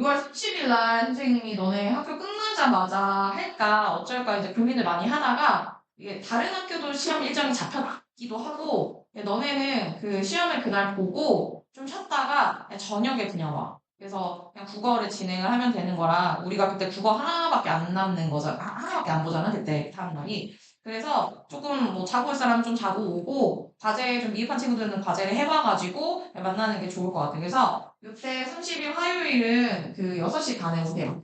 6월 30일 날 선생님이 너네 학교 끝나자마자 할까 어쩔까 이제 고민을 많이 하다가 이게 다른 학교도 시험 일정이 잡혔기도 하고 너네는 그 시험을 그날 보고 좀 쉬었다가 그냥 저녁에 그냥 와. 그래서 그냥 국어를 진행을 하면 되는 거라 우리가 그때 국어 하나밖에 안 남는 거잖아. 하나밖에 안 보잖아. 그때 다음 날이. 그래서 조금 뭐 자고 올 사람 좀 자고 오고 과제 좀 미흡한 친구들은 과제를 해봐가지고 만나는 게 좋을 것 같아. 그래서 이때 30일 화요일은 그 6시 반에 오세요.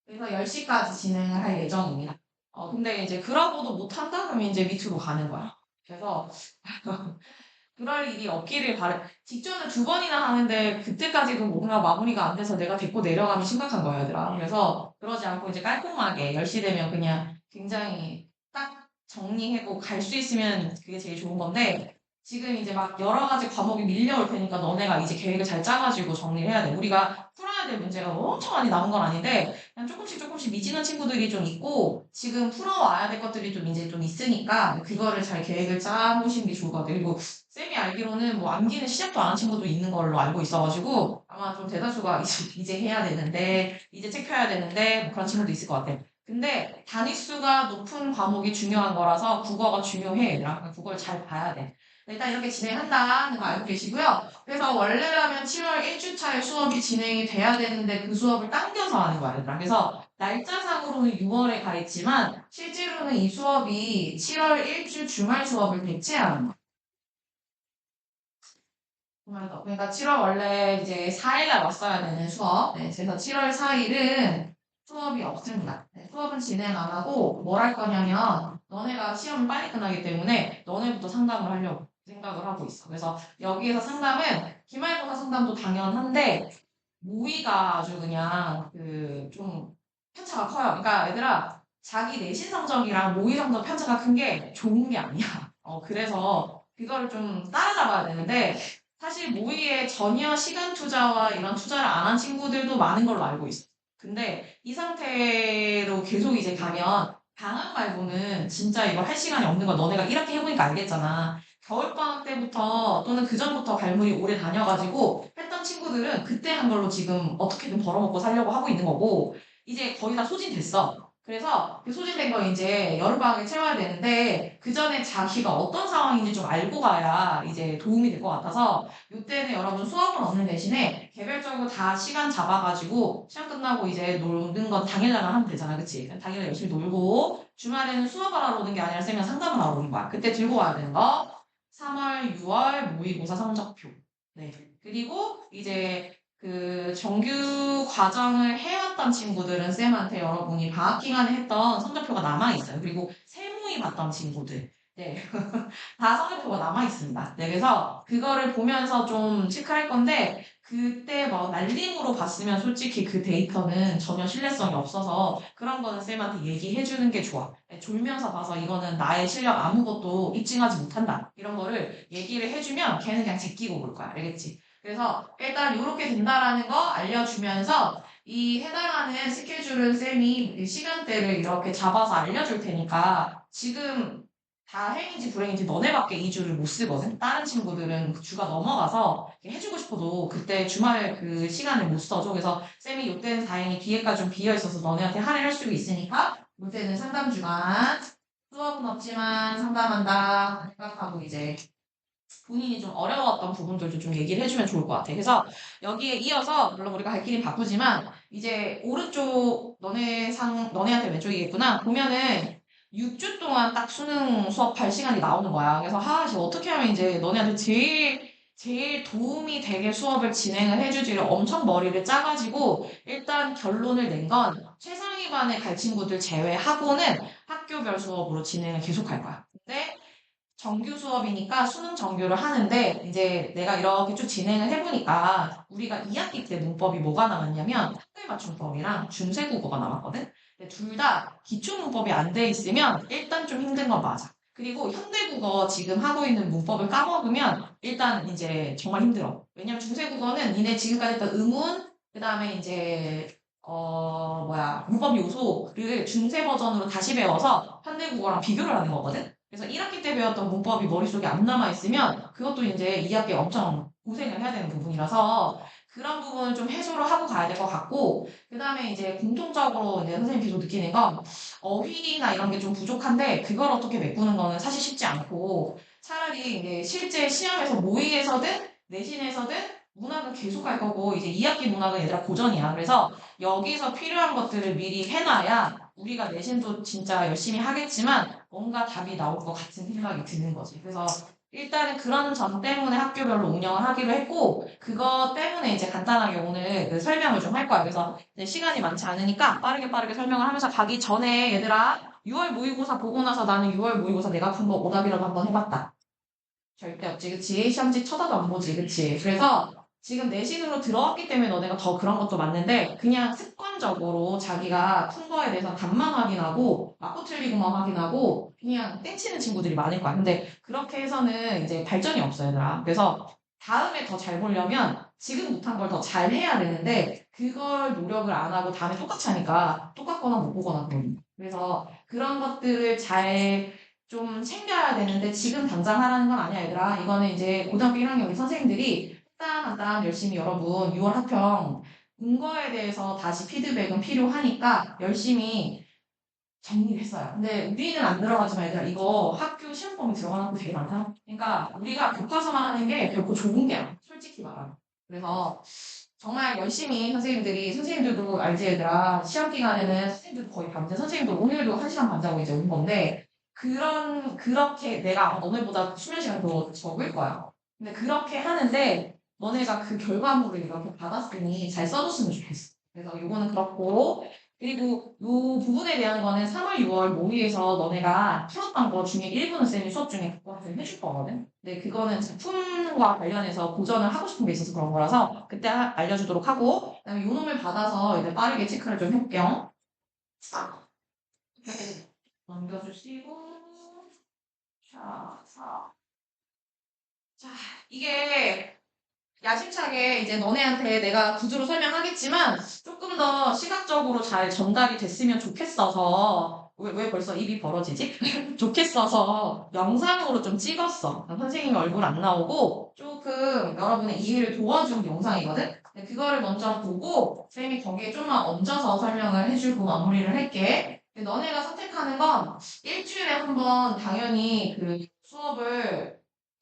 그래서 10시까지 진행을 할 예정입니다. 근데 이제 그러고도 못한다? 그러면 이제 밑으로 가는 거야. 그래서 그럴 일이 없기를 직전에 2번이나 하는데 그때까지도 뭔가 마무리가 안 돼서 내가 데리고 내려가면 심각한 거야, 얘들아. 그래서 그러지 않고 이제 깔끔하게 10시 되면 그냥 굉장히 딱 정리하고 갈 수 있으면 그게 제일 좋은 건데 지금 이제 막 여러 가지 과목이 밀려올 테니까 너네가 이제 계획을 잘 짜가지고 정리를 해야 돼. 우리가 풀어야 될 문제가 엄청 많이 남은 건 아닌데 그냥 조금씩 조금씩 미지는 친구들이 좀 있고 지금 풀어와야 될 것들이 좀 이제 좀 있으니까 그거를 잘 계획을 짜보시는 게 좋을 것 같아요. 그리고 쌤이 알기로는 뭐 암기는 시작도 안 한 친구도 있는 걸로 알고 있어가지고 아마 좀 대다수가 이제 해야 되는데 이제 체크해야 되는데 뭐 그런 친구도 있을 것 같아요. 근데 단위수가 높은 과목이 중요한 거라서 국어가 중요해. 얘들아. 국어를 잘 봐야 돼. 일단 이렇게 진행한다는 거 알고 계시고요. 그래서 원래라면 7월 1주차에 수업이 진행이 돼야 되는데 그 수업을 당겨서 하는 거야, 얘들아. 그래서 날짜상으로는 6월에 가 있지만 실제로는 이 수업이 7월 1주 주말 수업을 대체하는 거야. 그러니까 7월 원래 이제 4일날 왔어야 되는 수업. 네, 그래서 7월 4일은 수업이 없습니다. 네, 수업은 진행 안 하고 뭘 할 거냐면 너네가 시험을 빨리 끝나기 때문에 너네부터 상담을 하려고 생각을 하고 있어. 그래서 여기에서 상담은 기말고사 상담도 당연한데 모의가 아주 그냥 그 좀 편차가 커요. 그러니까 얘들아 자기 내신 성적이랑 모의 성적 편차가 큰 게 좋은 게 아니야. 그래서 그거를 좀 따라잡아야 되는데 사실 모의에 전혀 시간 투자와 이런 투자를 안 한 친구들도 많은 걸로 알고 있어. 근데 이 상태로 계속 이제 가면 방학 말고는 진짜 이거 할 시간이 없는 거 너네가 이렇게 해보니까 알겠잖아. 겨울방학 때부터 또는 그 전부터 갈무리 오래 다녀가지고 했던 친구들은 그때 한 걸로 지금 어떻게든 벌어먹고 살려고 하고 있는 거고 이제 거의 다 소진됐어. 그래서 그 소진된 거 이제 여름방학에 채워야 되는데 그 전에 자기가 어떤 상황인지 좀 알고 가야 이제 도움이 될 것 같아서 이때는 여러분 수업은 없는 대신에 개별적으로 다 시간 잡아가지고 시험 끝나고 이제 노는 건 당일날만 하면 되잖아, 그치? 당일날 열심히 놀고 주말에는 수업을 하러 오는 게 아니라 쌤이랑 상담을 하러 오는 거야. 그때 들고 와야 되는 거 3월, 6월 모의고사 성적표. 네. 그리고 이제 그 정규 과정을 해왔던 친구들은 쌤한테 여러분이 방학 기간에 했던 성적표가 남아있어요. 그리고 세모임 봤던 친구들. 네. 다 성적표가 남아있습니다. 네. 그래서 그거를 보면서 좀 체크할 건데, 그때 뭐 날림으로 봤으면 솔직히 그 데이터는 전혀 신뢰성이 없어서 그런 거는 쌤한테 얘기해주는 게 좋아. 네, 졸면서 봐서 이거는 나의 실력 아무것도 입증하지 못한다. 이런 거를 얘기를 해주면 걔는 그냥 제끼고 볼 거야. 알겠지? 그래서 일단 이렇게 된다라는 거 알려주면서 이 해당하는 스케줄은 쌤이 시간대를 이렇게 잡아서 알려줄 테니까 지금 다행인지 불행인지 너네밖에 2주를 못 쓰거든. 다른 친구들은 그 주가 넘어가서 해주고 싶어도 그때 주말에 그 시간을 못 써줘. 그래서 쌤이 이때는 다행히 뒤에까지 좀 비어 있어서 너네한테 할애할 수 있으니까 이때는 상담 주간 수업은 없지만 상담한다 생각하고 이제 본인이 좀 어려웠던 부분들도 좀 얘기를 해주면 좋을 것 같아. 그래서 여기에 이어서 물론 우리가 갈 길이 바쁘지만 이제 오른쪽 너네한테 왼쪽이겠구나. 보면은 6주 동안 딱 수능 수업할 시간이 나오는 거야. 그래서 지금 어떻게 하면 이제 너네한테 제일 도움이 되게 수업을 진행을 해주지를 엄청 머리를 짜가지고 일단 결론을 낸 건 최상위 반에 갈 친구들 제외하고는 학교별 수업으로 진행을 계속할 거야. 근데 정규 수업이니까 수능 정규를 하는데 이제 내가 이렇게 쭉 진행을 해보니까 우리가 2학기 때 문법이 뭐가 남았냐면 학교에 맞춤법이랑 중세국어가 남았거든. 근데 둘 다 기초 문법이 안 돼 있으면 일단 좀 힘든 건 맞아. 그리고 현대국어 지금 하고 있는 문법을 까먹으면 일단 이제 정말 힘들어. 왜냐면 중세국어는 니네 지금까지 했던 의문, 그 다음에 이제 문법 요소를 중세 버전으로 다시 배워서 현대국어랑 비교를 하는 거거든. 그래서 1학기 때 배웠던 문법이 머릿속에 안 남아있으면 그것도 이제 2학기에 엄청 고생을 해야 되는 부분이라서 그런 부분을 좀 해소를 하고 가야 될 것 같고, 그 다음에 이제 공통적으로 이제 선생님 계속 느끼는 건 어휘나 이런 게 좀 부족한데, 그걸 어떻게 메꾸는 거는 사실 쉽지 않고, 차라리 이제 실제 시험에서 모의에서든 내신에서든 문학은 계속 할 거고, 이제 2학기 문학은 얘들아 고전이야. 그래서 여기서 필요한 것들을 미리 해놔야 우리가 내신도 진짜 열심히 하겠지만 뭔가 답이 나올 것 같은 생각이 드는 거지. 그래서 일단은 그런 점 때문에 학교별로 운영을 하기로 했고, 그거 때문에 이제 간단하게 오늘 그 설명을 좀 할 거야. 그래서 이제 시간이 많지 않으니까 빠르게 설명을 하면서 가기 전에 얘들아, 6월 모의고사 보고 나서 나는 6월 모의고사 내가 푼 거 오답이라도 한번 해봤다. 절대 없지, 그치? 시험지 쳐다도 안 보지, 그치? 그래서 지금 내신으로 들어왔기 때문에 너네가 더 그런 것도 맞는데, 그냥 습관적으로 자기가 푼 거에 대해서 답만 확인하고, 맞고 틀리고만 확인하고, 그냥 땡치는 친구들이 많을 거야. 근데 그렇게 해서는 이제 발전이 없어요, 얘들아. 그래서 다음에 더 잘 보려면 지금 못한 걸 더 잘 해야 되는데, 그걸 노력을 안 하고 다음에 똑같이 하니까 똑같거나 못 보거나 그러는 거야. 그래서 그런 것들을 잘 좀 챙겨야 되는데 지금 당장 하라는 건 아니야, 얘들아. 이거는 이제 고등학교 1학년 우리 선생님들이 한 땀 열심히 여러분 6월 학평 본 거에 대해서 다시 피드백은 필요하니까 열심히 정리를 했어요. 근데 우리는 안 들어가지만 얘들아 이거 학교 시험범위 들어가는 거 되게 많다. 그러니까 우리가 교과서만 하는 게 결코 좋은 게 아니야. 솔직히 말하면. 그래서 정말 열심히 선생님들도 알지 얘들아. 시험 기간에는 선생님들도 거의 밤새 선생님도 오늘도 1시간 반 자고 이제 온 건데 그렇게 내가 너네보다 수면 시간 더 적을 거야. 근데 그렇게 하는데 너네가 그 결과물을 이렇게 받았으니 잘 써줬으면 좋겠어. 그래서 요거는 그렇고 그리고 요 부분에 대한 거는 3월, 6월 모의에서 너네가 풀었던 거 중에 일부는 쌤이 수업 중에 그거 해줄 거거든. 근데 그거는 작품과 관련해서 고전을 하고 싶은 게 있어서 그런 거라서 그때 알려주도록 하고 그다음에 요 놈을 받아서 이제 빠르게 체크를 좀 해볼게요. 넘겨주시고 자, 이게 야심차게 이제 너네한테 내가 구조로 설명하겠지만 조금 더 시각적으로 잘 전달이 됐으면 좋겠어서 왜 벌써 입이 벌어지지? 좋겠어서 영상으로 좀 찍었어. 선생님 얼굴 안 나오고 조금 여러분의 이해를 도와준 영상이거든? 근데 그거를 먼저 보고 쌤이 거기에 좀만 얹어서 설명을 해주고 마무리를 할게. 근데 너네가 선택하는 건 일주일에 한 번 당연히 그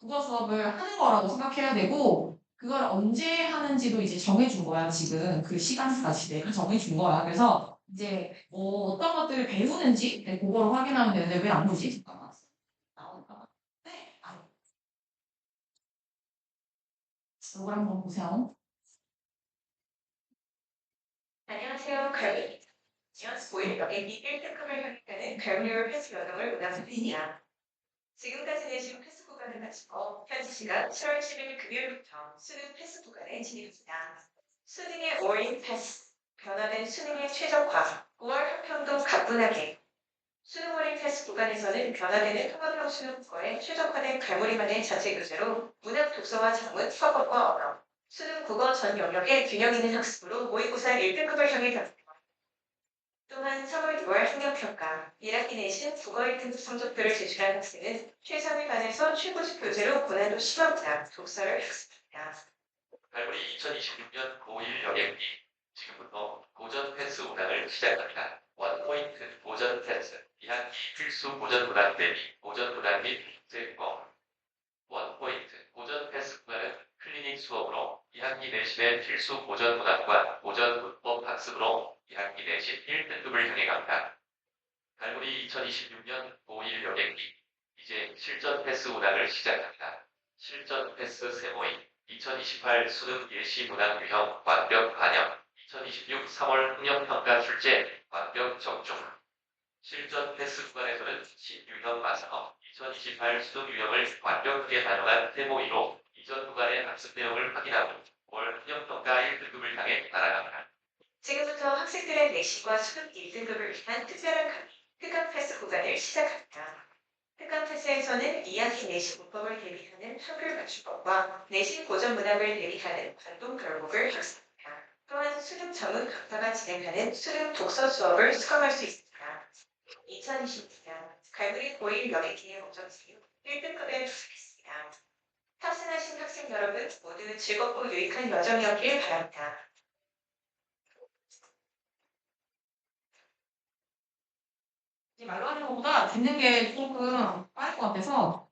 국어 수업을 하는 거라고 생각해야 되고 그걸 언제 하는지도 이제 정해준 거야, 지금. 그 시간까지 내가 정해준 거야. 그래서 이제 뭐 어떤 것들을 배우는지 그거를 확인하면 되는데 왜 안 보지? 잠깐만. 나올까? 네. 이걸 한번 보세요. 안녕하세요. 갈비. 지원 5일 여객이 1등급을 형성하는 갈비료 패스 여정을 운항 중입니다. 지금까지 내신 패스 구간을 마치고 현지 시간 7월 10일 금요일부터 수능 패스 구간에 진입합니다. 수능의 5일 패스, 변화된 수능의 최적화, 9월 한평도 가뿐하게. 수능 5일 패스 구간에서는 변화되는 통합형 수능 국어에 최적화된 갈무리만의 자체 교재로 문학 독서와 작문, 서법과 언어, 수능 국어 전 영역의 균형 있는 학습으로 모의고사 1등급을 향해 갑니다. 또한 3월, 6월 학력평가, 1학기 내신 국어 1등급 성적표를 제출한 학생은 최상위 반에서 최고직 교재로 고난도 시험자, 독서를 학습합니다. 갈무리 2026년 고1 여객기 지금부터 고전 패스 운항을 시작합니다. 원포인트 고전 패스 2학기 필수 고전 문항 대비 고전 문항 및 국제국어 원포인트 고전 패스 구간은 클리닉 수업으로 2학기 내신의 필수 고전 문항과 고전 문법 학습으로 2학기 내신 1등급을 향해 갑니다. 갈무리 2026년 고1 여객기 이제 실전 패스 운항을 시작합니다. 실전 패스 세모임 2028 수능 예시 문항 유형 완벽 반영 2026 3월 학력평가 출제 완벽 적중 실전 패스 구간에서는 신유형 마스터 2028 수능 유형을 완벽하게 반영한 세모이로 이전 구간의 학습 내용을 확인하고 올 학력평가 1등급을 향해 날아갑니다. 지금부터 학생들의 내신과 수능 1등급을 위한 특별한 강의, 특강 패스 구간을 시작합니다. 특강 패스에서는 2학기 내신 문법을 대비하는 한글 맞춤법과 내신 고전 문학을 대비하는 관동 결목을 학습합니다. 또한 수능 전문 강사가 진행하는 수능 독서 수업을 수강할 수 있습니다. 2020년 갈무리 고1 여객기의 목적지 1등급에 도착했습니다. 탑승한 참여하신 학생 여러분 모두 즐겁고 유익한 여정이었길 바랍니다. 말로 하는 것보다 듣는 게 조금 빠를 것 같아서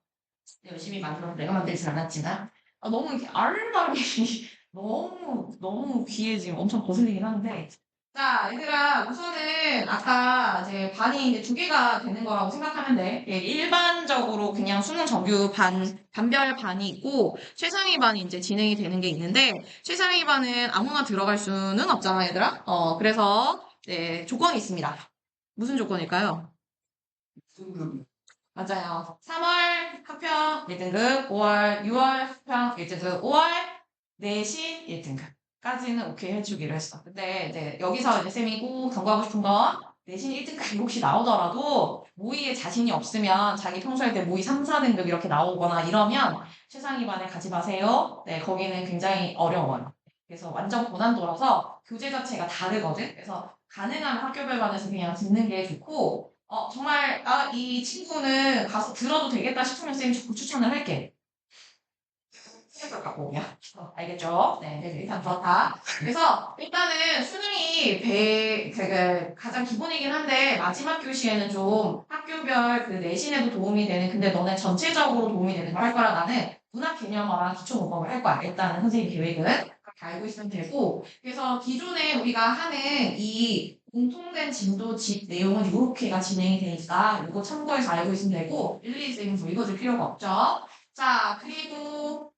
열심히 만들어서 내가 만들진 않았지만 너무 이렇게 발음이 너무 귀에 지금 엄청 거슬리긴 하는데 자 얘들아 우선은 아까 이제 반이 이제 두 개가 되는 거라고 생각하면 돼. 일반적으로 그냥 수능 정규 반별 반이 있고 최상위 반이 이제 진행이 되는 게 있는데 최상위 반은 아무나 들어갈 수는 없잖아 얘들아. 그래서 네, 조건이 있습니다. 무슨 조건일까요? 맞아요. 3월 학평 1등급, 5월, 6월 학평 1등급, 5월 내신 1등급까지는 오케이 해주기로 했어. 근데 이제 여기서 이제 쌤이 꼭 경고하고 싶은 건 내신 1등급이 혹시 나오더라도 모의에 자신이 없으면 자기 평소에 때 모의 3, 4등급 이렇게 나오거나 이러면 최상위 반에 가지 마세요. 네, 거기는 굉장히 어려워요. 그래서 완전 고난도라서 교재 자체가 다르거든. 그래서 가능하면 학교별 반에서 그냥 듣는 게 좋고 정말, 이 친구는 가서 들어도 되겠다 싶으면 쌤이 적극 추천을 할게. 생각을 갖고 오면. 알겠죠? 네, 일단 그렇다. 그래서 일단은 수능이 가장 기본이긴 한데, 마지막 교시에는 좀 학교별 그 내신에도 도움이 되는, 근데 너네 전체적으로 도움이 되는 걸 할 거라 나는 문학 개념어랑 기초 문법을 할 거야. 일단은 선생님 계획은. 그렇게 알고 있으면 되고, 그래서 기존에 우리가 하는 이 공통된 진도 집 내용은 이렇게가 진행이 되니까 이거 참고해서 알고 있으면 되고 일일이 쌤이 뭐 읽어줄 필요가 없죠. 자 그리고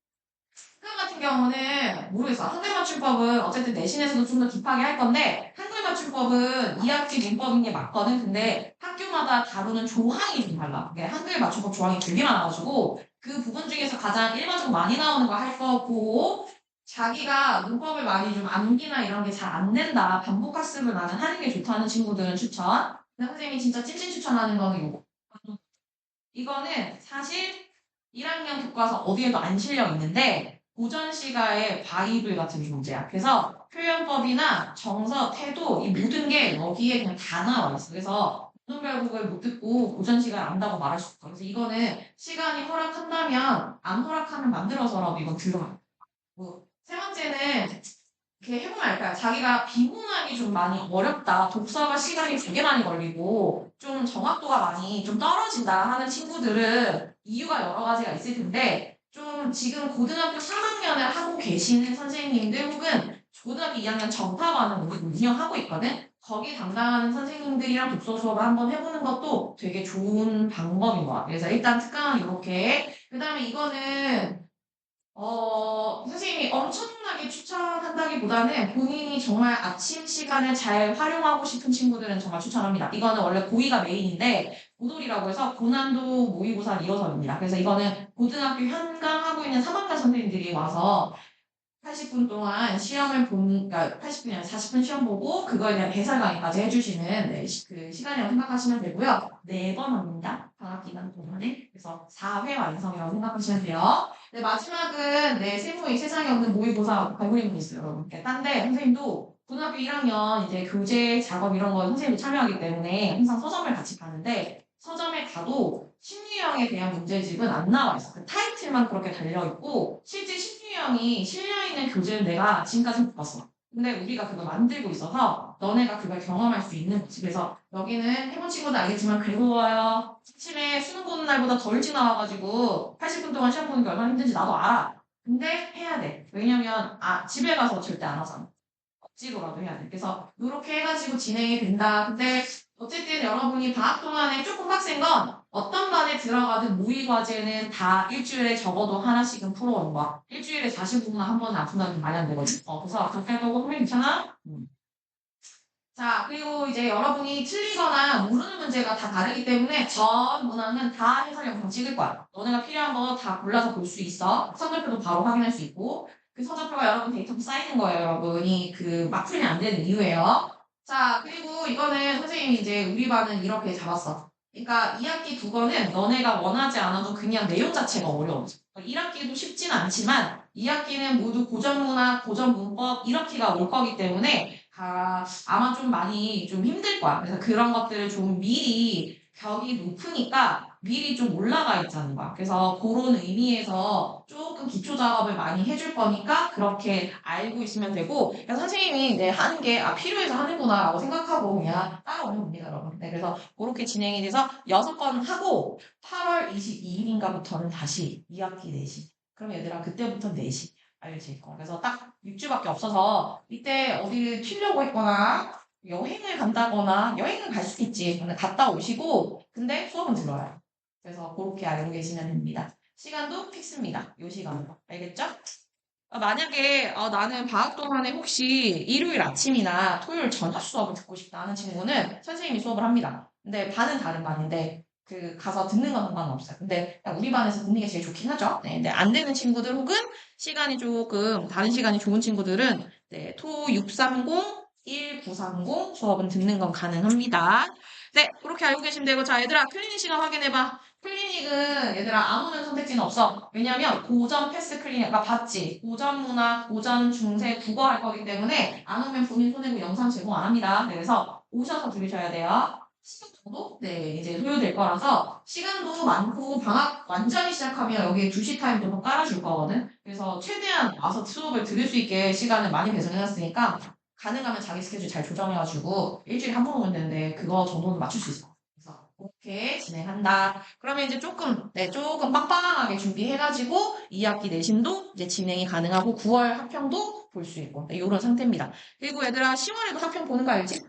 한글 같은 경우는 모르겠어. 한글 맞춤법은 어쨌든 내신에서도 좀 더 딥하게 할 건데 한글 맞춤법은 2학기 문법인 게 맞거든. 근데 학교마다 다루는 조항이 좀 달라. 이게 한글 맞춤법 조항이 되게 많아가지고 그 부분 중에서 가장 일반적으로 많이 나오는 거 할 거고 자기가 문법을 많이 좀 암기나 이런 게 잘 안 된다. 반복 학습을 나는 하는 게 좋다는 친구들은 추천. 근데 선생님이 진짜 찐찐 추천하는 거는 이거. 이거는 사실 1학년 교과서 어디에도 안 실려 있는데 고전 시가의 바이블 같은 존재야. 그래서 표현법이나 정서, 태도 이 모든 게 여기에 그냥 다 나와 있어. 그래서 고등별국을 못 듣고 고전 시가를 안다고 말할 수 없어. 그래서 이거는 시간이 허락한다면 안 허락하면 만들어서라도 이건 들어가. 세 번째는 이렇게 해보면 알까요? 자기가 비문학이 좀 많이 어렵다. 독서가 시간이 되게 많이 걸리고 좀 정확도가 많이 좀 떨어진다 하는 친구들은 이유가 여러 가지가 있을 텐데 좀 지금 고등학교 3학년을 하고 계시는 선생님들 혹은 고등학교 2학년 전파반을 우리 운영하고 있거든. 거기 담당하는 선생님들이랑 독서 수업을 한번 해보는 것도 되게 좋은 방법인 것 같아요. 그래서 일단 특강은 이렇게. 그 다음에 이거는 선생님이 엄청나게 추천한다기보다는 본인이 정말 아침 시간을 잘 활용하고 싶은 친구들은 정말 추천합니다. 이거는 원래 고2가 메인인데 고돌이라고 해서 고난도 모의고사 1호선입니다. 그래서 이거는 고등학교 현강하고 있는 3학년 선생님들이 와서 80분 동안 시험을 그러니까 80분이 아니라 40분 시험 보고 그거에 대한 배설 강의까지 해주시는 네, 그 시간이라고 생각하시면 되고요. 4번 합니다. 방학 기간 동안에. 그래서 4회 완성이라고 생각하시면 돼요. 네, 마지막은 세모의 세상에 없는 모의고사 발굴임이 있어요, 여러분. 딴데 선생님도 고등학교 1학년 이제 교재 작업 이런 거 선생님이 참여하기 때문에 항상 서점을 같이 가는데 서점에 가도 심리형에 대한 문제집은 안 나와 있어. 그 타이틀만 그렇게 달려 있고 실제 심리형이 실려 있는 교재는 내가 지금까지 못 봤어. 근데 우리가 그걸 만들고 있어서 너네가 그걸 경험할 수 있는 거지. 그래서 여기는 해본 친구도 알겠지만 괴로워요. 아침에 수능 보는 날보다 더 일찍 나와가지고 80분 동안 시험 보는 게 얼마나 힘든지 나도 알아. 근데 해야 돼. 왜냐면 집에 가서 절대 안 하잖아. 억지로라도 해야 돼. 그래서 이렇게 해가지고 진행이 된다. 근데 어쨌든 여러분이 방학 동안에 조금 빡센 건 어떤 반에 들어가든 모의 과제는 다 일주일에 적어도 하나씩은 풀어오는 거야. 일주일에 40분만 한 번은 안 푼다면 말이 안 되거든. 그래서 그렇게 하고 선생님 괜찮아? 자, 그리고 이제 여러분이 틀리거나 모르는 문제가 다 다르기 때문에 전 문항은 다 해설 영상 찍을 거야. 너네가 필요한 거 다 골라서 볼 수 있어. 성적표도 바로 확인할 수 있고. 그 성적표가 여러분 데이터로 쌓이는 거예요, 여러분이. 막 풀면 안 되는 이유예요. 자, 그리고 이거는 선생님이 이제 우리 반은 이렇게 잡았어. 그러니까 2학기 두 거는 너네가 원하지 않아도 그냥 내용 자체가 어려워. 1학기도 쉽진 않지만 2학기는 모두 고전문학, 고전문법 1학기가 올 거기 때문에 아마 좀 많이 좀 힘들 거야. 그래서 그런 것들을 좀 미리 벽이 높으니까 미리 좀 올라가 있자는 거야. 그래서 그런 의미에서 조금 기초 작업을 많이 해줄 거니까 그렇게 알고 있으면 되고, 그래서 선생님이 이제 하는 게, 필요해서 하는구나라고 생각하고 그냥 따라오면 됩니다, 여러분. 네, 그래서 그렇게 진행이 돼서 6번 하고, 8월 22일인가부터는 다시 2학기 내시. 그럼 얘들아, 그때부터 내시. 알지? 그래서 딱 6주밖에 없어서, 이때 어디를 튀려고 했거나, 여행을 간다거나, 여행은 갈 수 있지. 근데 갔다 오시고, 근데 수업은 들어요. 그래서 그렇게 알고 계시면 됩니다. 시간도 픽스입니다. 요 시간으로. 알겠죠? 만약에 나는 방학 동안에 혹시 일요일 아침이나 토요일 저녁 수업을 듣고 싶다 하는 친구는 선생님이 수업을 합니다. 근데 반은 다른 반인데 그 가서 듣는 건 상관없어요. 근데 그냥 우리 반에서 듣는 게 제일 좋긴 하죠. 네, 근데 안 되는 친구들 혹은 시간이 조금 다른 시간이 좋은 친구들은 네, 토 630, 1930 수업은 듣는 건 가능합니다. 네, 그렇게 알고 계시면 되고 자 얘들아 클리닉 시간 확인해봐. 클리닉은 얘들아 아무런 선택지는 없어. 왜냐면 고전 패스 클리닉 아까 봤지. 고전 문학, 고전 중세 국어 할 거기 때문에 안 오면 본인 손해고 영상 제공 안 합니다. 네, 그래서 오셔서 들으셔야 돼요. 시간 정도? 네, 이제 소요될 거라서 시간도 많고 방학 완전히 시작하면 여기에 2시 타임도 더 깔아줄 거거든. 그래서 최대한 와서 수업을 들을 수 있게 시간을 많이 배정해놨으니까 가능하면 자기 스케줄 잘 조정해가지고 일주일에 한 번 오면 되는데 그거 정도는 맞출 수 있어. 그래서 그렇게 진행한다. 그러면 이제 조금 빵빵하게 준비해가지고 2학기 내신도 이제 진행이 가능하고 9월 합평도 볼 수 있고 이런 상태입니다. 그리고 얘들아 10월에도 합평 보는 거 알지?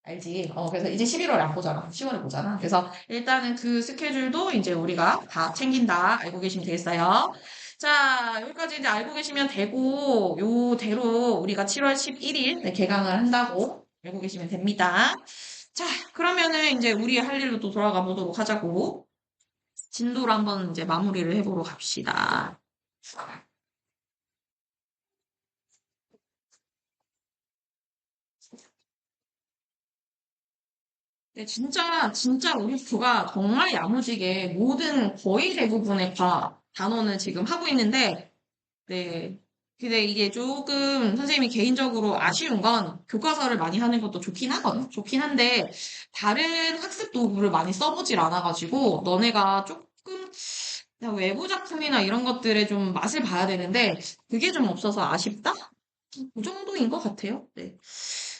알지? 그래서 이제 11월에 안 보잖아. 10월에 보잖아. 그래서 일단은 그 스케줄도 이제 우리가 다 챙긴다. 알고 계시면 되겠어요. 자, 여기까지 이제 알고 계시면 되고, 요대로 우리가 7월 11일 개강을 한다고 알고 계시면 됩니다. 자, 그러면은 이제 우리 할 일로 또 돌아가 보도록 하자고. 진도를 한번 이제 마무리를 해보러 갑시다. 네, 진짜 우리 부가 정말 야무지게 모든 거의 대부분의 단원을 지금 하고 있는데, 네. 근데 이게 조금 선생님이 개인적으로 아쉬운 건 교과서를 많이 하는 것도 좋긴 하거든. 좋긴 한데, 다른 학습 도구를 많이 써보질 않아가지고, 너네가 조금 그냥 외부 작품이나 이런 것들에 좀 맛을 봐야 되는데, 그게 좀 없어서 아쉽다? 그 정도인 것 같아요. 네.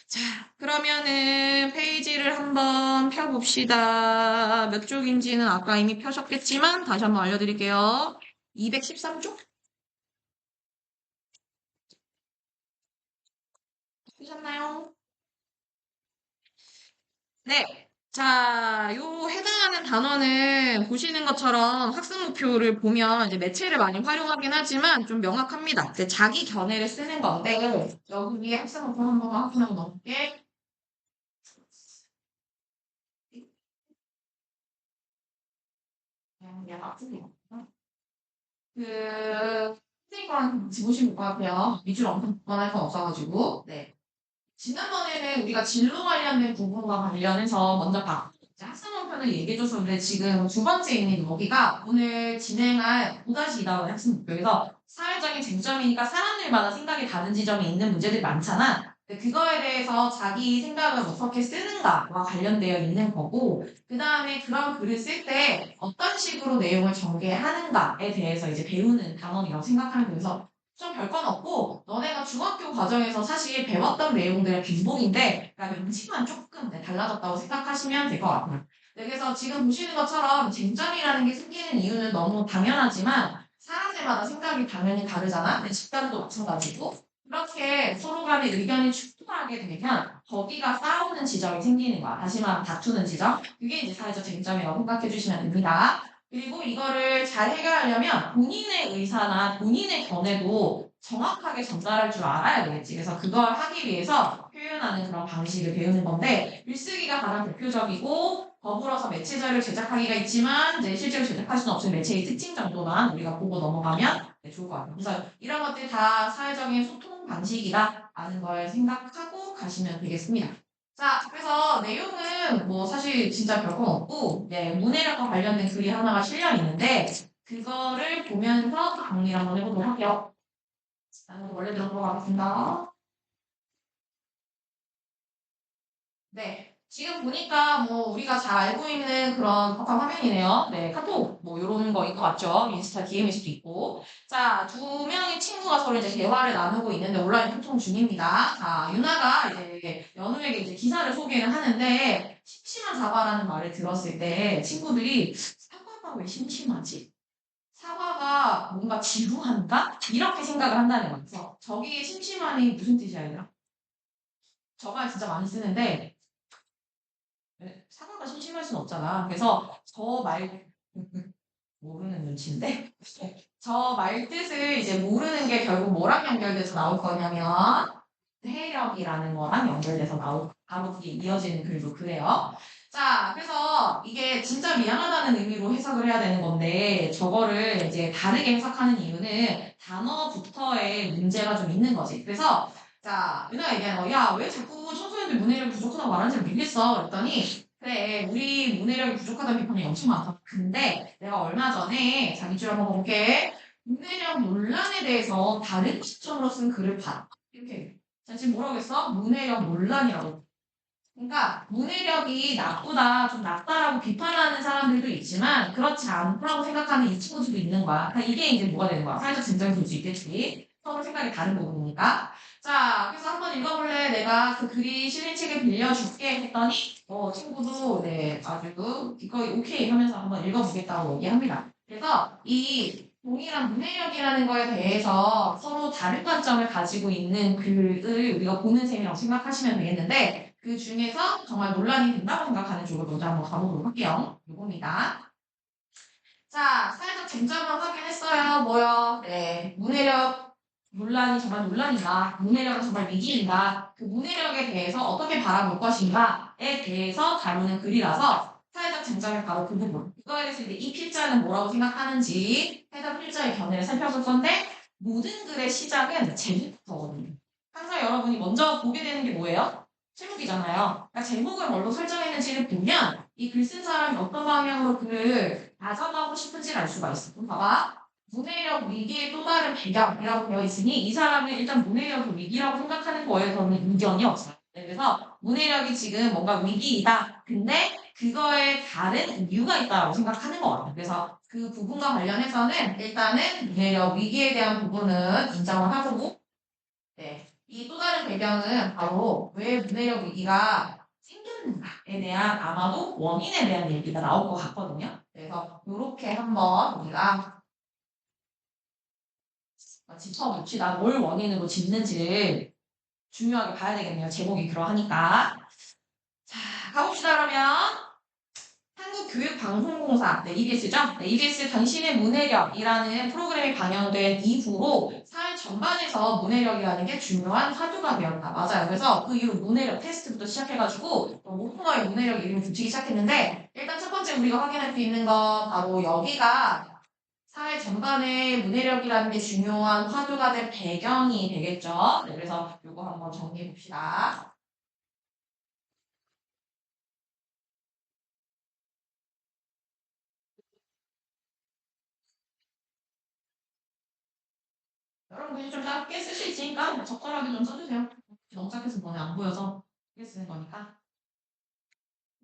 자, 그러면은 페이지를 한번 펴봅시다. 몇 쪽인지는 아까 이미 펴셨겠지만 다시 한번 알려드릴게요. 213쪽? 펴셨나요? 네. 자, 요 해당하는 단어는 보시는 것처럼 학습 목표를 보면 이제 매체를 많이 활용하긴 하지만 좀 명확합니다. 이제 자기 견해를 쓰는 건데 여기 위에 학습 목표 한번 확인하고 넘게 얘가 아프네요. 선생님과랑 같이 보시면 것 같아요. 밑줄 엄청 뻔할 건 없어가지고. 네. 지난번에는 우리가 진로 관련된 부분과 관련해서 먼저 학습목표를 얘기해줬었는데 지금 두 번째인 여기가 오늘 진행할 5-2단원 학습목표에서 사회적인 쟁점이니까 사람들마다 생각이 다른 지점이 있는 문제들이 많잖아. 근데 그거에 대해서 자기 생각을 어떻게 쓰는가와 관련되어 있는 거고 그 다음에 그런 글을 쓸 때 어떤 식으로 내용을 전개하는가에 대해서 이제 배우는 단원이라고 생각하면 돼서 좀 별건 없고 너네가 중학교 과정에서 사실 배웠던 내용들의 반복인데 그러니까 명칭만 조금 달라졌다고 생각하시면 될 것 같아요. 네, 그래서 지금 보시는 것처럼 쟁점이라는 게 생기는 이유는 너무 당연하지만 사람들마다 생각이 당연히 다르잖아. 근데 집단도 마찬가지고 그렇게 서로 간의 의견이 충돌하게 되면 거기가 싸우는 지점이 생기는 거야. 다시 말하면 다투는 지점. 그게 이제 사회적 쟁점이라고 생각해 주시면 됩니다. 그리고 이거를 잘 해결하려면 본인의 의사나 본인의 견해도 정확하게 전달할 줄 알아야 되겠지. 그래서 그걸 하기 위해서 표현하는 그런 방식을 배우는 건데, 글쓰기가 가장 대표적이고, 더불어서 매체 자료를 제작하기가 있지만, 이제 실제로 제작할 수는 없는 매체의 특징 정도만 우리가 보고 넘어가면 좋을 것 같아요. 그래서 이런 것들이 다 사회적인 소통 방식이다라는 걸 생각하고 가시면 되겠습니다. 자, 그래서 내용은 뭐 사실 진짜 별건 없고, 네, 문해력과 관련된 글이 하나가 실려 있는데, 그거를 보면서 정리를 한번 해보도록 할게요. 나는 원래대로 들어가겠습니다. 네. 지금 보니까 뭐 우리가 잘 알고 있는 그런 카카오 화면이네요. 네, 카톡 뭐 이런 거인 것 같죠. 인스타 DM일 수도 있고. 자, 두 명의 친구가 서로 이제 대화를 나누고 있는데 온라인 소통 중입니다. 자, 유나가 이제 연우에게 이제 기사를 소개를 하는데 심심한 사과라는 말을 들었을 때 친구들이 사과가 왜 심심하지? 사과가 뭔가 지루한가? 이렇게 생각을 한다는 거예요. 그래서 저기 심심한이 무슨 뜻이야, 얘들아? 저 말 진짜 많이 쓰는데 네, 사과가 심심할 순 없잖아. 그래서 저 말 모르는 눈치인데 저 말 뜻을 이제 모르는 게 결국 뭐랑 연결돼서 나올 거냐면 해력이라는 거랑 연결돼서 나올 바로 그게 이어지는 글도 그래요. 자, 그래서 이게 진짜 미안하다는 의미로 해석을 해야 되는 건데 저거를 이제 다르게 해석하는 이유는 단어부터의 문제가 좀 있는 거지. 그래서 자, 윤아가 얘기하는 거, 야, 왜 자꾸 청소년들 문해력이 부족하다고 말하는지 모르겠어. 그랬더니 그래, 우리 문해력이 부족하다는 비판이 엄청 많다. 근데 내가 얼마 전에 자기 줄 한번 볼게. 문해력 논란에 대해서 다른 시점으로 쓴 글을 봤다. 이렇게. 자, 지금 뭐라고 했어? 문해력 논란이라고. 그러니까 문해력이 나쁘다, 좀 낮다라고 비판하는 사람들도 있지만 그렇지 않다고 생각하는 이 친구들도 있는 거야. 그러니까 이게 이제 뭐가 되는 거야? 사회적 쟁점이 될 수 있겠지. 서로 생각이 다른 부분이니까. 자, 그래서 한번 읽어볼래? 내가 그 글이 실린 책을 빌려줄게 했더니 친구도 네 아주 이거 오케이 하면서 한번 읽어보겠다고 얘기합니다. 그래서 이 동일한 문해력이라는 거에 대해서 서로 다른 관점을 가지고 있는 글을 우리가 보는 셈이라고 생각하시면 되겠는데 그 중에서 정말 논란이 된다고 생각하는 쪽을 먼저 한번 가보도록 할게요. 요겁니다. 자, 사회적 쟁점을 확인했어요. 뭐요? 네, 문해력 논란이 정말 논란이다. 문해력은 정말 위기이다. 그 문해력에 대해서 어떻게 바라볼 것인가에 대해서 다루는 글이라서 사회적 쟁점의 바로 그 부분. 이거에 대해서 이제 이 필자는 뭐라고 생각하는지 해당 필자의 견해를 살펴볼 건데 모든 글의 시작은 제목부터거든요. 항상 여러분이 먼저 보게 되는 게 뭐예요? 제목이잖아요. 그러니까 제목을 뭘로 설정했는지를 보면 이 글 쓴 사람이 어떤 방향으로 글을 가져가고 싶은지를 알 수가 있어. 그럼 봐봐. 문해력 위기의 또 다른 배경이라고 되어 있으니 이 사람은 일단 문해력을 위기라고 생각하는 거에서는 이견이 없어요. 네, 그래서 문해력이 지금 뭔가 위기이다. 근데 그거에 다른 이유가 있다고 생각하는 것 같아요. 그래서 그 부분과 관련해서는 일단은 문해력 위기에 대한 부분은 인정을 하고 네. 이 또 다른 배경은 바로 왜 문해력 위기가 생겼는가에 대한 아마도 원인에 대한 얘기가 나올 것 같거든요. 그래서 이렇게 한번 우리가 짚어봅시다. 뭘 원인으로 짚는지를 중요하게 봐야 되겠네요. 제목이 그러하니까. 자, 가봅시다 그러면. 한국교육방송공사, 네, EBS죠? 네, EBS 당신의 문해력이라는 프로그램이 방영된 이후로 사회 전반에서 문해력이라는 게 중요한 화두가 되었다. 맞아요. 그래서 그 이후 문해력 테스트부터 시작해가지고 모토마의 문해력 이름을 붙이기 시작했는데 일단 첫 번째 우리가 확인할 수 있는 건 바로 여기가 사회 전반에 문해력이라는 게 중요한 화두가 된 배경이 되겠죠. 네, 그래서 이거 한번 정리해 봅시다. 여러분 그냥 좀 짧게 쓸 수 있으니까 적절하게 좀 써주세요. 너무 짧게 쓰면 너네 안 보여서 짧게 쓰는 거니까.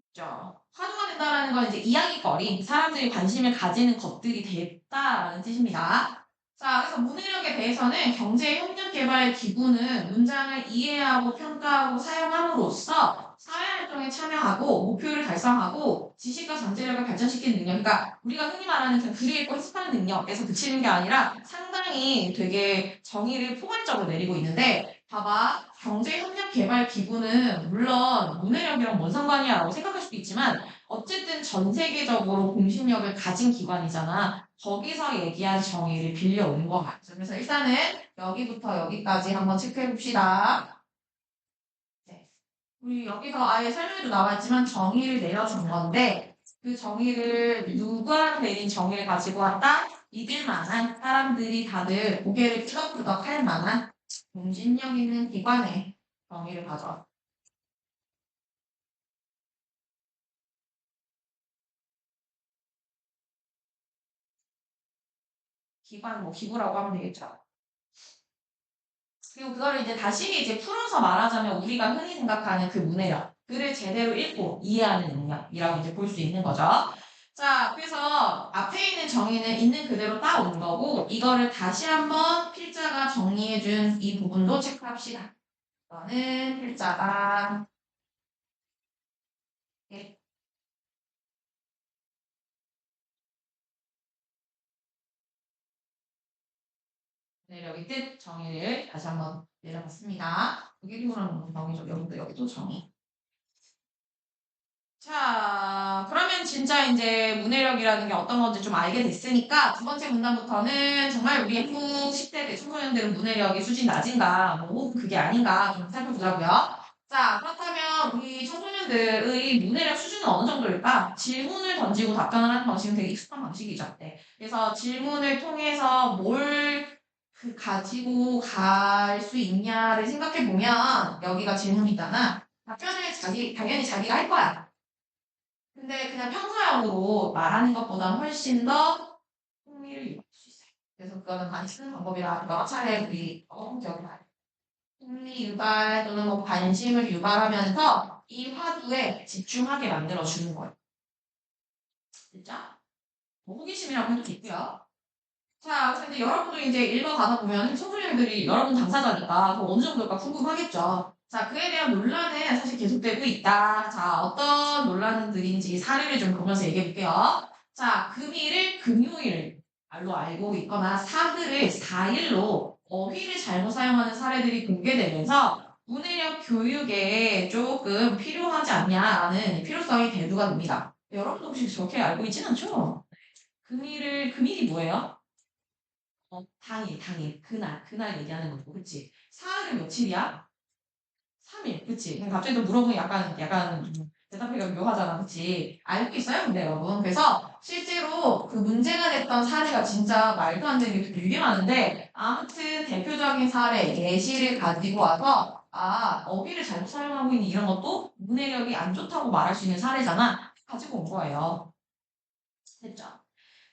그죠? 화두가 된다라는 건 이제 이야기거리, 사람들이 관심을 가지는 것들이 됐다라는 뜻입니다. 자, 그래서 문해력에 대해서는 경제협력개발기구는 문장을 이해하고 평가하고 사용함으로써 사회활동에 참여하고 목표를 달성하고 지식과 잠재력을 발전시키는 능력, 그러니까 우리가 흔히 말하는 그 글을 읽고 해석하는 능력에서 그치는 게 아니라 상당히 되게 정의를 포괄적으로 내리고 있는데 봐봐. 경제협력개발기구는 물론 문해력이랑 뭔 상관이야라고 생각할 수도 있지만 어쨌든 전 세계적으로 공신력을 가진 기관이잖아. 거기서 얘기한 정의를 빌려온 것 같죠. 그래서 일단은 여기부터 여기까지 한번 체크해 봅시다. 네. 우리 여기서 아예 설명에도 나와 있지만 정의를 내려준 건데 그 정의를 누가 내린 정의를 가지고 왔다? 믿을 만한 사람들이 다들 고개를 끄덕끄덕 할 만한 공신력 있는 기관에 정의를 가져왔다. 기관, 뭐 기구라고 하면 되겠죠. 그리고 그거를 이제 다시 이제 풀어서 말하자면 우리가 흔히 생각하는 그 문해력, 글을 제대로 읽고 이해하는 능력이라고 이제 볼 수 있는 거죠. 자, 그래서 앞에 있는 정의는 있는 그대로 따온 거고, 이거를 다시 한번 필자가 정리해준 이 부분도 체크합시다. 이거는 필자가 예, 문해력의 뜻 정의를 다시 한번 내려봤습니다. 여기도 정의죠. 여기도 정의. 자, 그러면 진짜 이제 문해력이라는 게 어떤 건지 좀 알게 됐으니까 두 번째 문단부터는 정말 우리 한국 10대 청소년들은 문해력이 수준이 낮은가, 뭐 그게 아닌가 좀 살펴보자고요. 자, 그렇다면 우리 청소년들의 문해력 수준은 어느 정도일까? 질문을 던지고 답변을 하는 방식은 되게 익숙한 방식이죠. 네. 그래서 질문을 통해서 뭘 가지고 갈 수 있냐를 생각해 보면 여기가 질문이잖아. 답변을 당연히 자기가 할 거야. 근데 그냥 평소형으로 말하는 것보다 훨씬 더 흥미를 유발할 수 있어요. 그래서 그거는 많이 쓰는 방법이라 여러 차례 우리 기억이 나요. 흥미 유발 또는 뭐 관심을 유발하면서 이 화두에 집중하게 만들어주는 거예요. 진짜? 뭐 호기심이라고 해도 있고요. 자, 근데 여러분도 이제 읽어가다 보면 청소년들이 여러분 당사자니까 그 어느 정도일까 궁금하겠죠. 자, 그에 대한 논란은 사실 계속되고 있다. 자, 어떤 논란들인지 사례를 좀 보면서 얘기해 볼게요. 자, 금일을 금요일로 알고 있거나 사흘을 4일로 어휘를 잘못 사용하는 사례들이 공개되면서 문해력 교육에 조금 필요하지 않냐라는 필요성이 대두가 됩니다. 여러분도 혹시 저렇게 알고 있진 않죠? 금일이 뭐예요? 그날 얘기하는 거고, 그치? 사흘은 며칠이야? 3일, 그치? 근데 갑자기 또 물어보면 약간 대답하기가 묘하잖아, 그치? 알고 있어요, 근데 여러분. 그래서 실제로 그 문제가 됐던 사례가 진짜 말도 안 되는 게 되게 많은데, 아무튼 대표적인 사례, 예시를 가지고 와서, 어휘를 잘못 사용하고 있는 이런 것도 문해력이 안 좋다고 말할 수 있는 사례잖아. 가지고 온 거예요. 됐죠?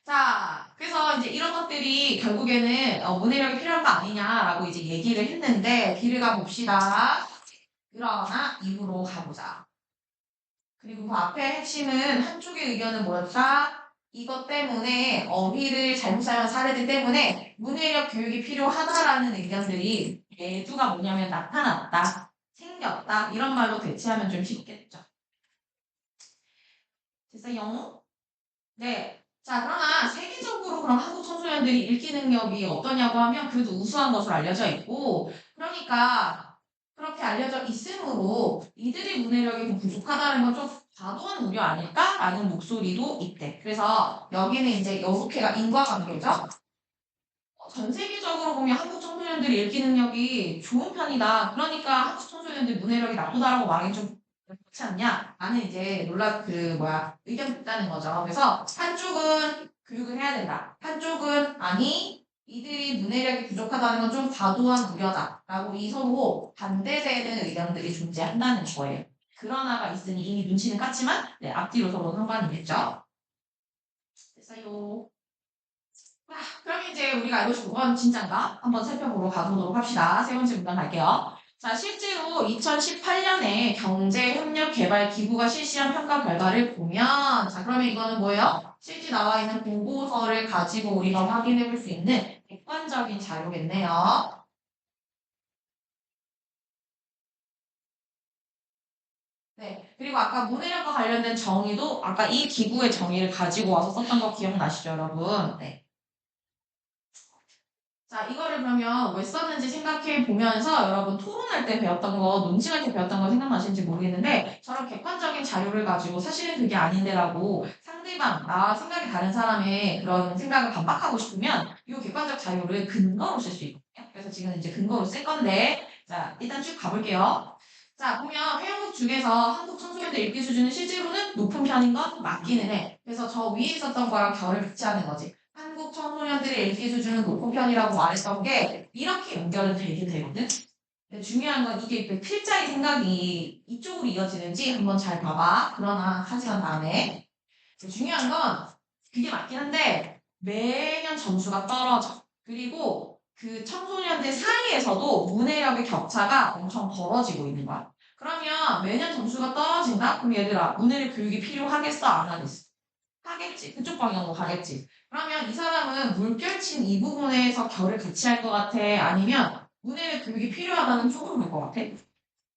자, 그래서 이제 이런 것들이 결국에는 문해력이 필요한 거 아니냐라고 이제 얘기를 했는데, 뒤를 가봅시다. 그러나 이후로 가보자. 그리고 그 앞에 핵심은 한쪽의 의견은 뭐였다? 이것 때문에 어휘를 잘못 사용한 사례들 때문에 문해력 교육이 필요하다라는 의견들이 대두가 뭐냐면 나타났다, 생겼다 이런 말로 대체하면 좀 쉽겠죠. 됐어요? 네. 자, 그러나 세계적으로 그럼 한국 청소년들이 읽기 능력이 어떠냐고 하면 그래도 우수한 것으로 알려져 있고, 그러니까 그렇게 알려져 있으므로 이들의 문해력이 좀 부족하다는 건 좀 과도한 우려 아닐까라는 목소리도 있대. 그래서 여기는 이제 이렇게가 인과관계죠. 전 세계적으로 보면 한국 청소년들이 읽기 능력이 좋은 편이다. 그러니까 한국 청소년들 문해력이 나쁘다라고 말하기 좀 그렇지 않냐? 라는 이제 의견이 있다는 거죠. 그래서 한쪽은 교육을 해야 된다. 한쪽은 아니, 이들이 문해력이 부족하다는 건 좀 과도한 우려다. 라고 이 서로 반대되는 의견들이 존재한다는 거예요. 그러나가 있으니 이미 눈치는 깠지만, 네, 앞뒤로 서로 상관이겠죠. 됐어요. 그럼 이제 우리가 알고 싶은 건 진짠가? 한번 살펴보러 가보도록 합시다. 세 번째 문단 갈게요. 자, 실제로 2018년에 경제협력개발기구가 실시한 평가 결과를 보면, 자, 그러면 이거는 뭐예요? 실제 나와 있는 보고서를 가지고 우리가 확인해 볼 수 있는 객관적인 자료겠네요. 네. 그리고 아까 문해력과 관련된 정의도 아까 이 기구의 정의를 가지고 와서 썼던 거 기억나시죠, 여러분? 네. 자, 이거를 그러면 왜 썼는지 생각해 보면서 여러분 토론할 때 배웠던 거, 논쟁할 때 배웠던 거 생각나시는지 모르겠는데 저런 객관적인 자료를 가지고 사실은 그게 아닌데라고 상대방, 나와 생각이 다른 사람의 그런 생각을 반박하고 싶으면 이 객관적 자료를 근거로 쓸 수 있거든요. 그래서 지금 이제 근거로 쓸 건데 자, 일단 쭉 가볼게요. 자, 보면 회원국 중에서 한국 청소년들 읽기 수준은 실제로는 높은 편인 건 맞기는 해. 그래서 저 위에 있었던 거랑 결을 맺지 않는 거지. 한국 청소년들의 읽기 수준은 높은 편이라고 말했던 게 이렇게 연결은 되긴 되거든. 근데 중요한 건 이게 그 필자의 생각이 이쪽으로 이어지는지 한번 잘 봐봐. 그러나 한 시간 다음에. 중요한 건 그게 맞긴 한데 매년 점수가 떨어져. 그리고 그 청소년들 사이에서도 문해력의 격차가 엄청 벌어지고 있는 거야. 그러면 매년 점수가 떨어진다? 그럼 얘들아, 문해력 교육이 필요하겠어? 안 하겠어? 하겠지. 그쪽 방향으로 가겠지. 그러면 이 사람은 물결친 이 부분에서 결을 같이 할 것 같아? 아니면 문해력 교육이 필요하다는 쪽으로 갈 것 같아?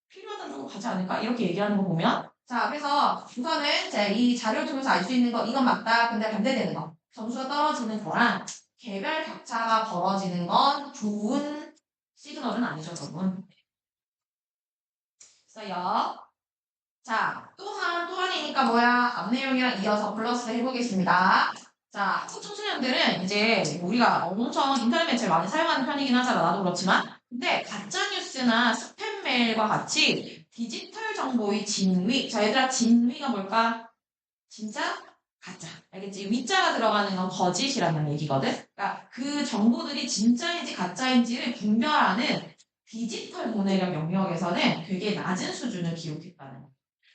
필요하다는 쪽으로 가지 않을까? 이렇게 얘기하는 거 보면. 자, 그래서 우선은 이제 이 자료를 통해서 알 수 있는 거, 이건 맞다. 근데 반대되는 거. 점수가 떨어지는 거랑 개별 격차가 벌어지는 건 좋은 시그널은 아니죠, 여러분. 그래서요. 자, 또한이니까 뭐야? 앞 내용이랑 이어서 플러스 해보겠습니다. 자, 한국 청소년들은 이제 우리가 엄청 인터넷 매체를 많이 사용하는 편이긴 하잖아. 나도 그렇지만. 근데 가짜뉴스나 스팸 메일과 같이 디지털 정보의 진위. 자, 얘들아, 진위가 뭘까? 진짜? 가짜. 알겠지? 위자가 들어가는 건 거짓이라는 얘기거든? 그러니까 그 정보들이 진짜인지 가짜인지를 분별하는 디지털 문해력 영역에서는 되게 낮은 수준을 기록했다는 거야.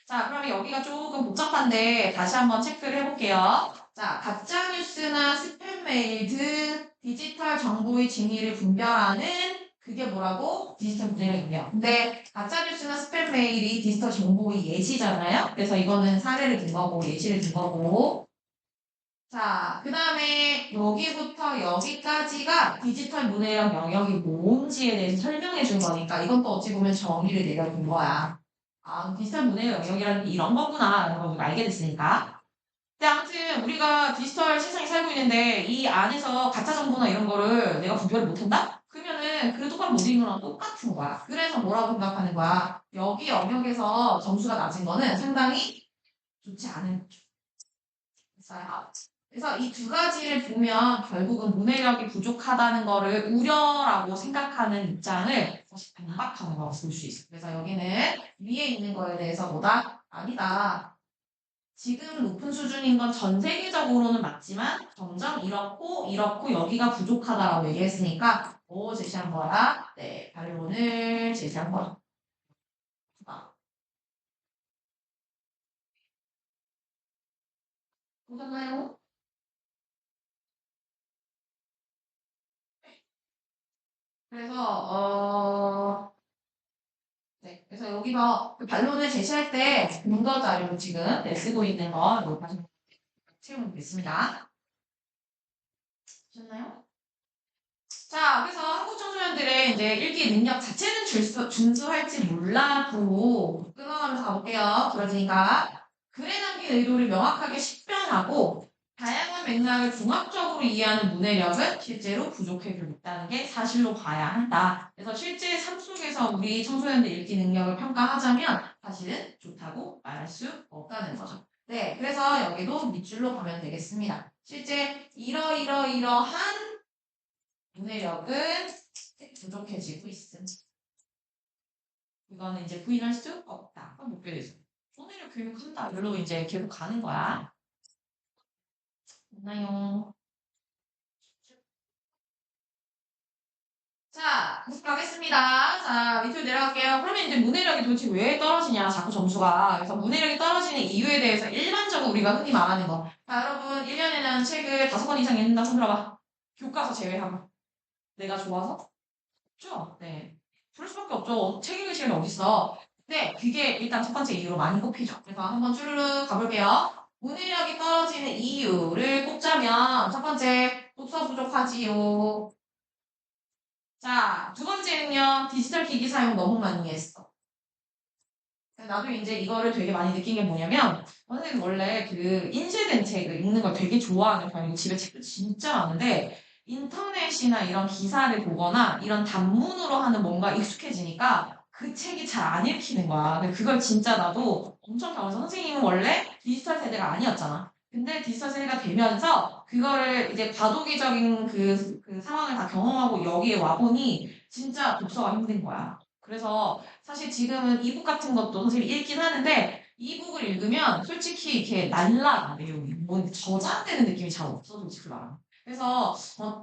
자, 그러면 여기가 조금 복잡한데 다시 한번 체크를 해볼게요. 자, 가짜뉴스나 스팸 메일 등 디지털 정보의 진위를 분별하는 그게 뭐라고? 디지털 문해력 영역. 근데 가짜뉴스나 스팸 메일이 디지털 정보의 예시잖아요. 그래서 이거는 사례를 든 거고 예시를 든 거고. 자, 그 다음에 여기부터 여기까지가 디지털 문해력 영역이 뭔지에 대해서 설명해 준 거니까 이건 또 어찌 보면 정의를 내려준 거야. 아, 디지털 문해력 영역이라는 게 이런 거구나 라는 걸 우리가 알게 됐으니까. 근데 아무튼 우리가 디지털 세상에 살고 있는데 이 안에서 가짜 정보나 이런 거를 내가 분별을 못한다? 그러면은 그 똑바로 못 읽는 거랑 똑같은 거야. 그래서 뭐라고 생각하는 거야? 여기 영역에서 점수가 낮은 거는 상당히 좋지 않은 쪽. 그래서 이 두 가지를 보면 결국은 문해력이 부족하다는 거를 우려라고 생각하는 입장을 다시 반박하는 거라고 볼 수 있어. 그래서 여기는 위에 있는 거에 대해서 뭐다? 아니다. 지금 높은 수준인 건 전 세계적으로는 맞지만 점점 이렇고 여기가 부족하다라고 얘기했으니까 뭐 제시한 거야? 네, 반론을 제시한 거야. 아, 보셨나요? 그래서 네, 그래서 여기서 그 반론을 제시할 때 근거 자료로 지금 쓰고 있는 거 이거 다시 채우면 되겠습니다. 보셨나요? 자, 그래서 한국 청소년들의 이제 읽기 능력 자체는 준수할지 몰라도 끊어가면서 가볼게요. 그러니까 글에 담긴 의도를 명확하게 식별하고 다양한 맥락을 종합적으로 이해하는 문해력은 실제로 부족해지고 있다는 게 사실로 봐야 한다. 그래서 실제 삶 속에서 우리 청소년들 읽기 능력을 평가하자면 사실은 좋다고 말할 수 없다는 거죠. 네, 그래서 여기도 밑줄로 가면 되겠습니다. 실제 이러한 문해력은 부족해지고 있음. 이거는 이제 부인할 수 없다. 그럼 못 되죠. 문해력 교육한다. 이걸로 이제 계속 가는 거야. 됐나요? 자, 계속 가겠습니다. 자, 밑으로 내려갈게요. 그러면 이제 문해력이 도대체 왜 떨어지냐, 자꾸 점수가. 그래서 문해력이 떨어지는 이유에 대해서 일반적으로 우리가 흔히 말하는 거. 자, 여러분, 1년에는 책을 5권 이상 읽는다. 손 들어봐. 교과서 제외하고. 내가 좋아서? 없죠? 네. 그럴 수밖에 없죠. 책 읽을 시간이 어딨어. 근데 그게 일단 첫 번째 이유로 많이 꼽히죠. 그래서 한번 쭈르륵 가볼게요. 문해력이 떨어지는 이유를 꼽자면 첫 번째, 독서 부족하지요. 자, 두 번째는요. 디지털 기기 사용 너무 많이 했어. 나도 이제 이거를 되게 많이 느낀 게 뭐냐면 선생님 원래 그 인쇄된 책을 읽는 걸 되게 좋아하는 편이고 집에 책도 진짜 많은데 인터넷이나 이런 기사를 보거나 이런 단문으로 하는 뭔가 익숙해지니까 그 책이 잘 안 읽히는 거야. 근데 그걸 진짜 나도 엄청 경험해서 선생님은 원래 디지털 세대가 아니었잖아. 근데 디지털 세대가 되면서 그거를 이제 과도기적인 그 상황을 다 경험하고 여기에 와보니 진짜 독서가 힘든 거야. 그래서 사실 지금은 이북 같은 것도 선생님이 읽긴 하는데 이북을 읽으면 솔직히 이렇게 날라가 내용이 뭐 저장되는 느낌이 잘 없어 솔직히 말하면. 그래서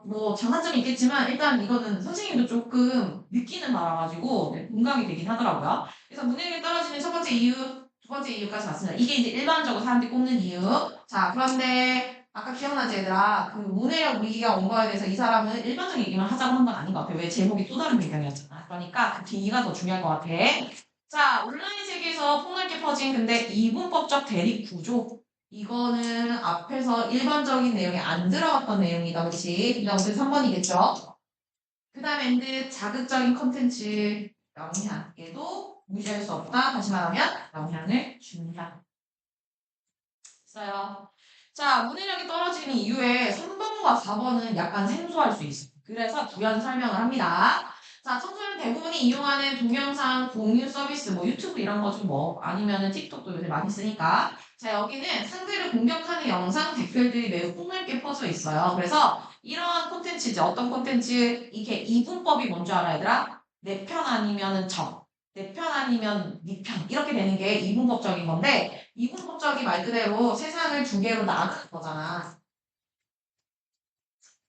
뭐 장단점이 있겠지만 일단 이거는 선생님도 조금 느끼는 바라가지고 네, 공감이 되긴 하더라고요. 그래서 문해력이 떨어지는 첫 번째 이유, 두 번째 이유까지 봤습니다. 이게 이제 일반적으로 사람들이 꼽는 이유. 자, 그런데 아까 기억나지 얘들아? 그 문해력 위기가 온 거에 대해서 이 사람은 일반적인 얘기만 하자고 한 건 아닌 것 같아. 왜 제목이 또 다른 배경이었잖아. 그러니까 그 뒤가 더 중요할 것 같아. 자, 온라인 세계에서 폭넓게 퍼진 근데 이분법적 대립 구조. 이거는 앞에서 일반적인 내용이 안 들어갔던 내용이다. 그치? 그다음 우리 3번이겠죠? 그 다음에 엔드 자극적인 컨텐츠 영향. 얘도 무시할 수 없다. 다시 말하면 영향을 준다. 있어요. 자, 문해력이 떨어지는 이유에 3번과 4번은 약간 생소할 수 있어요. 그래서 부연 설명을 합니다. 자, 청소년 대부분이 이용하는 동영상 공유 서비스, 뭐 유튜브 이런 거 좀 뭐, 아니면은 틱톡도 요새 많이 쓰니까. 자, 여기는 상대를 공격하는 영상 댓글들이 매우 폭넓게 퍼져 있어요. 그래서 이러한 콘텐츠지, 어떤 콘텐츠, 이게 이분법이 뭔지 알아, 얘들아? 내 편 아니면은 내 편 아니면 네 편. 이렇게 되는 게 이분법적인 건데, 이분법적이 말 그대로 세상을 두 개로 나누는 거잖아.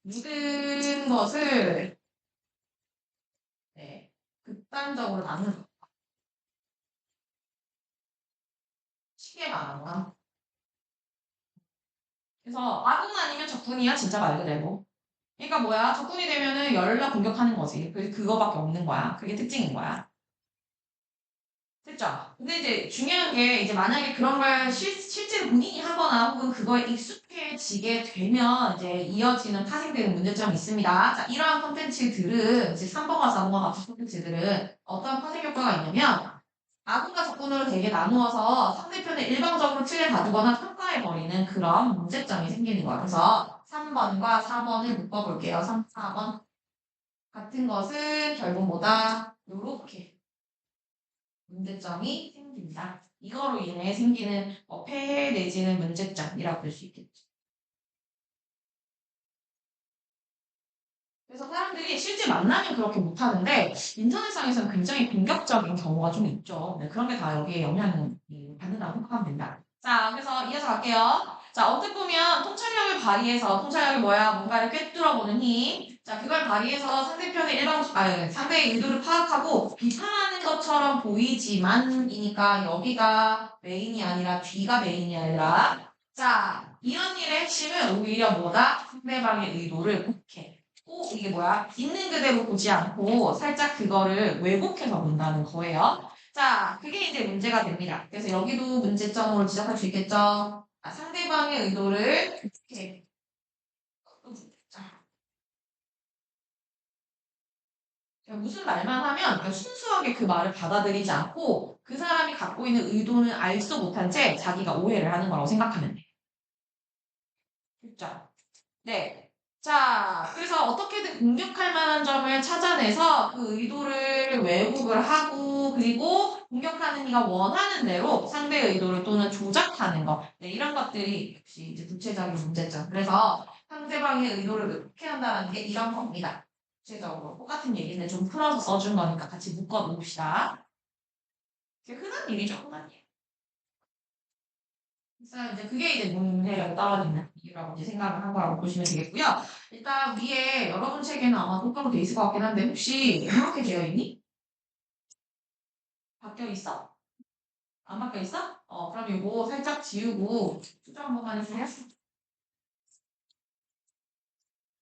모든 것을 네, 극단적으로 나누는 거. 쉽게 말하면. 그래서 아군 아니면 적군이야 진짜 말 그대로. 그러니까 뭐야 적군이 되면은 열라 공격하는 거지. 그거밖에 없는 거야. 그게 특징인 거야. 됐죠? 근데 이제 중요한 게 이제 만약에 그런 걸 실제로 본인이 하거나 혹은 그거에 익숙해지게 되면 이제 이어지는 파생되는 문제점이 있습니다. 자, 이러한 콘텐츠들은 이제 3번과 4번과 같은 콘텐츠들은 어떤 파생 효과가 있냐면 아군과 적군으로 되게 나누어서 상대편을 일방적으로 틀에 가두거나 평가해버리는 그런 문제점이 생기는 거야. 그래서 3번과 4번을 묶어볼게요. 3, 4번. 같은 것은 결국 뭐다? 요렇게. 문제점이 생긴다. 이거로 인해 생기는 폐해 내지는 문제점이라고 볼 수 있겠죠. 그래서 사람들이 실제 만나면 그렇게 못하는데 인터넷상에서는 굉장히 공격적인 경우가 좀 있죠. 네, 그런 게 다 여기에 영향을 받는다고 생각하면 된다. 자, 그래서 이어서 갈게요. 자, 어떻게 보면 통찰력을 발휘해서 통찰력이 뭐야? 뭔가를 꿰뚫어보는 힘. 자, 그걸 발휘해서 상대의 의도를 파악하고 비판하는 것처럼 보이지만이니까 여기가 메인이 아니라 뒤가 메인이 아니라 자, 이런 일의 핵심은 오히려 뭐다? 상대방의 의도를 곡해. 꼭 이게 뭐야? 있는 그대로 보지 않고 살짝 그거를 왜곡해서 본다는 거예요. 자, 그게 이제 문제가 됩니다. 그래서 여기도 문제점으로 지적할 수 있겠죠? 상대방의 의도를 이렇게 자, 제가 무슨 말만 하면 그냥 순수하게 그 말을 받아들이지 않고 그 사람이 갖고 있는 의도는 알지도 못한 채 자기가 오해를 하는 거라고 생각하면 돼. 그죠? 네. 자, 그래서 어떻게든 공격할 만한 점을 찾아내서 그 의도를 왜곡을 하고, 그리고 공격하는 이가 원하는 대로 상대의 의도를 또는 조작하는 것. 네, 이런 것들이 역시 이제 구체적인 문제점. 그래서 상대방의 의도를 왜곡해야 한다는 게 이런 겁니다. 구체적으로. 똑같은 얘기인데 좀 풀어서 써준 거니까 같이 묶어 놓읍시다. 그게 흔한 일이죠, 흔한 일. 그래서 이제 그게 이제 문해력이 떨어지는 이유라고 이제 생각을 한 거라고 보시면 되겠고요. 일단 위에 여러분 책에는 아마 똑바로 돼 있을 것 같긴 한데 혹시 이렇게 되어 있니? 바뀌어 있어? 안 바뀌어 있어? 그럼 이거 살짝 지우고 수정 한 번만 해주세요.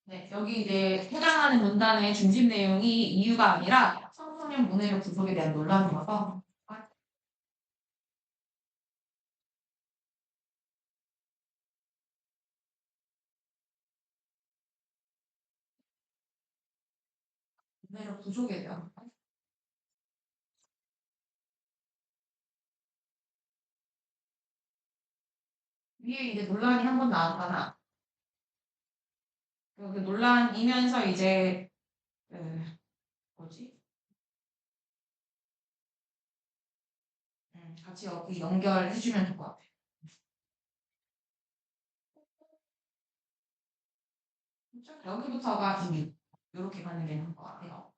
네, 여기 이제 해당하는 문단의 중심 내용이 이유가 아니라 청소년 문해력 부족에 대한 논란이라서 문해력 부족에 대한 위에 이제 논란이 한 번 나왔잖아. 그 논란이면서 이제 그 뭐지? 같이 여기 연결해주면 될 것 같아. 여기부터가 이렇게 가는 게 나을 것 같아요.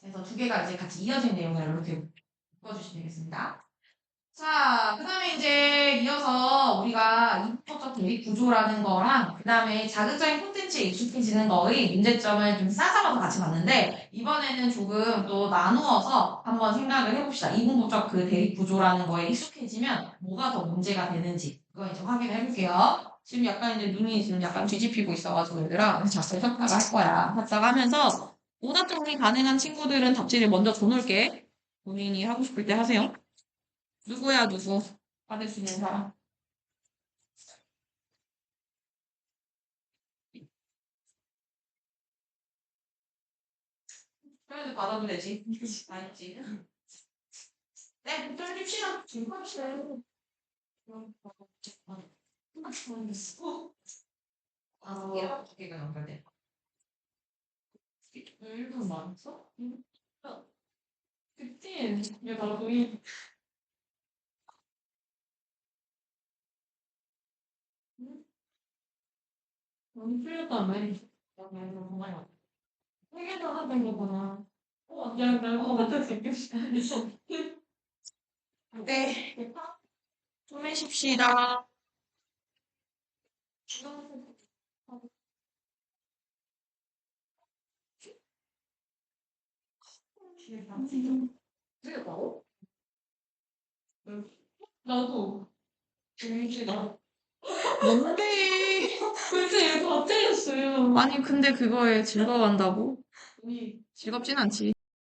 그래서 두 개가 이제 같이 이어진 내용을 이렇게 묶어주시면 되겠습니다. 자, 그 다음에 이제 이어서 우리가 이분법적 대립 구조라는 거랑 그 다음에 자극적인 콘텐츠에 익숙해지는 거의 문제점을 좀 싸잡아서 같이 봤는데 이번에는 조금 또 나누어서 한번 생각을 해봅시다. 이분법적 그 대립 구조라는 거에 익숙해지면 뭐가 더 문제가 되는지 그거 이제 확인을 해볼게요. 지금 약간 이제 눈이 지금 약간 뒤집히고 있어가지고 얘들아 그래서 자꾸 했다가 할 거야. 했다가 하면서 오답 정리 가능한 친구들은 답지를 먼저 줘놓을게. 본인이 하고 싶을 때 하세요. 누구야 누구? 받을 수 있는 사람. 그래도 받아도 되지. 다 있지. 네, 목소리 줍시다. 지금 합시다. 아, 두 개가 연결돼. 1분 많았어? 그치? 이게 나도 너무 풀렸다며. 너무 정말 많아. 세개도 하던 거구나. 그냥 날고 같은 생겼어. 네. 좀 해쉽시다. 틀렸다고? 나도. 재밌다. 뭔데? 근데 이거 다 틀렸어요. 아니, 근데 그거에 즐거워한다고? 즐겁진 않지.